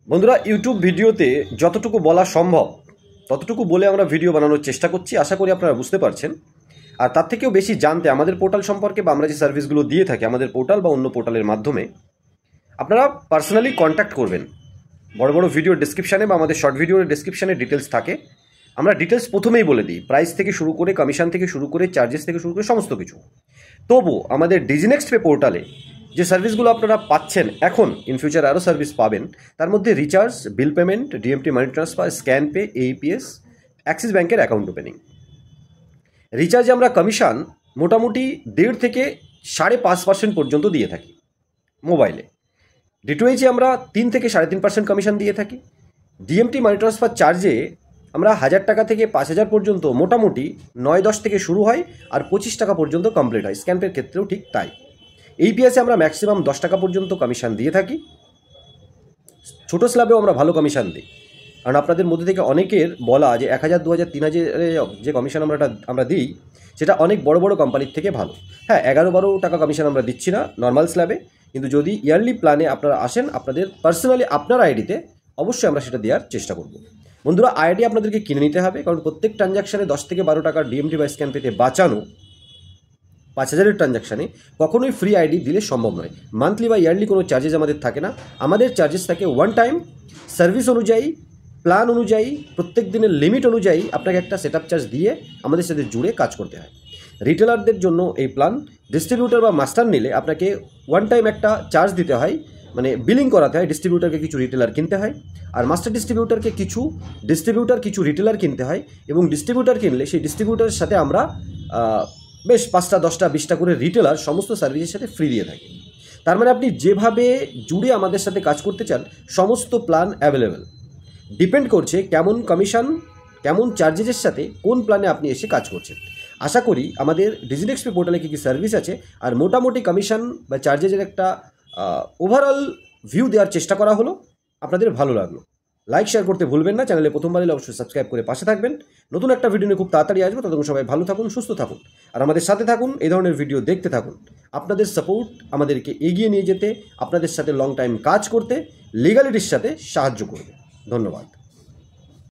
বন্ধুরা, ইউটিউব ভিডিওতে যতটুকু বলা সম্ভব ততটুকু বলে আমরা ভিডিও বানানোর চেষ্টা করছি। আশা করি আপনারা বুঝতে পারছেন। আর তার থেকেও বেশি জানতে আমাদের পোর্টাল সম্পর্কে বা আমরা যে সার্ভিসগুলো দিয়ে থাকি আমাদের পোর্টাল বা অন্য পোর্টালের মাধ্যমে আপনারা পার্সোনালি কন্ট্যাক্ট করবেন। বড় বড় ভিডিওর ডেসক্রিপশানে বা আমাদের শর্ট ভিডিওর ডেসক্রিপশানে ডিটেলস থাকে। আমরা ডিটেলস প্রথমেই বলে দিই, প্রাইস থেকে শুরু করে, কমিশন থেকে শুরু করে, চার্জেস থেকে শুরু করে সমস্ত কিছু। তবু আমাদের ডিজিনেক্সট পে পোর্টালে যে সার্ভিসগুলো আপনারা পাচ্ছেন, এখন ইন ফিউচার আরও সার্ভিস পাবেন, তার মধ্যে recharge, bill payment, DMT money transfer, scan pay, AEPS, Axis ব্যাঙ্কের অ্যাকাউন্ট ওপেনিং। রিচার্জে আমরা কমিশন মোটামুটি 1.5 থেকে 5.5% পর্যন্ত দিয়ে থাকি মোবাইলে। ডিটিএইচে আমরা 3 থেকে 3.5% কমিশন দিয়ে থাকি। ডিএমটি মানি ট্রান্সফার চার্জে আমরা 1000 টাকা থেকে 5000 পর্যন্ত মোটামুটি 9-10 থেকে শুরু হয় আর 25 টাকা পর্যন্ত কমপ্লিট হয়। স্ক্যাম্পের ক্ষেত্রেও ঠিক তাই। এইপিএসে আমরা ম্যাক্সিমাম 10 টাকা পর্যন্ত কমিশন দিয়ে থাকি। ছোটো স্ল্যাবেও আমরা ভালো কমিশন দিই, কারণ আপনাদের মধ্যে থেকে অনেকের বলা যে 1000, 2000, 3000 যে কমিশন আমরা দিই সেটা অনেক বড় বড় কোম্পানির থেকে ভালো। হ্যাঁ, 11-12 টাকা কমিশন আমরা দিচ্ছি না নর্মাল স্ল্যাবে, কিন্তু যদি ইয়ারলি প্ল্যানে আপনারা আসেন আপনাদের পার্সোনালি আপনার আইডিতে অবশ্যই আমরা সেটা দেওয়ার চেষ্টা করব। বন্ধুরা, আইডি আপনাদেরকে কিনে নিতে হবে, কারণ প্রত্যেক ট্রানজ্যাকশানে 10 থেকে 12 টাকার ডিএমটি বা স্ক্যান পেতে বাঁচানো 5000-এর ট্রানজ্যাকশানে কখনোই ফ্রি আইডি দিলে সম্ভব নয়। মান্থলি বা ইয়ারলি কোনো চার্জেস আমাদের থাকে না। আমাদের চার্জেস থাকে ওয়ান টাইম, সার্ভিস অনুযায়ী, প্ল্যান অনুযায়ী, প্রত্যেক দিনের লিমিট অনুযায়ী আপনাকে একটা সেটআপ চার্জ দিয়ে আমাদের সাথে জুড়ে কাজ করতে হয়। রিটেলারদের জন্য এই প্ল্যান, ডিস্ট্রিবিউটর বা মাস্টার নিলে আপনাকে ওয়ান টাইম একটা চার্জ দিতে হয়, মানে বিলিং করাতে হয়। ডিস্ট্রিবিউটারকে কিছু রিটেলার কিনতে হয়, আর মাস্টার ডিস্ট্রিবিউটারকে কিছু ডিস্ট্রিবিউটার কিছু রিটেলার কিনতে হয়, এবং ডিস্ট্রিবিউটার কিনলে সেই ডিস্ট্রিবিউটারের সাথে আমরা বেশ 5টা, 10টা, 20টা করে রিটেলার সমস্ত সার্ভিসের সাথে ফ্রি দিয়ে থাকি। তার মানে আপনি যেভাবে জুড়ে আমাদের সাথে কাজ করতে চান সমস্ত প্ল্যান অ্যাভেলেবেল। ডিপেন্ড করছে কেমন কমিশন, কেমন চার্জেসের সাথে কোন প্ল্যানে আপনি এসে কাজ করছেন। আশা করি আমাদের ডিজিনেক্স পে পোর্টালে কী কী সার্ভিস আছে আর মোটামুটি কমিশন বা চার্জেসের একটা ওভারঅল ভিউ দেওয়ার চেষ্টা করা হলো। আপনাদের ভালো লাগলো। লাইক, শেয়ার করতে ভুলবেন না। চ্যানেলে প্রথমবার এলে অবশ্যই সাবস্ক্রাইব করে পাশে থাকবেন। নতুন একটা ভিডিও নিয়ে খুব তাড়াতাড়ি আসবো। ততক্ষণ সবাই ভালো থাকুন, সুস্থ থাকুন, আর আমাদের সাথে থাকুন। এই ধরনের ভিডিও দেখতে থাকুন। আপনাদের সাপোর্ট আমাদেরকে এগিয়ে নিয়ে যেতে, আপনাদের সাথে লং টাইম কাজ করতে, লিগ্যালিটির সাথে সাহায্য করবে। ধন্যবাদ।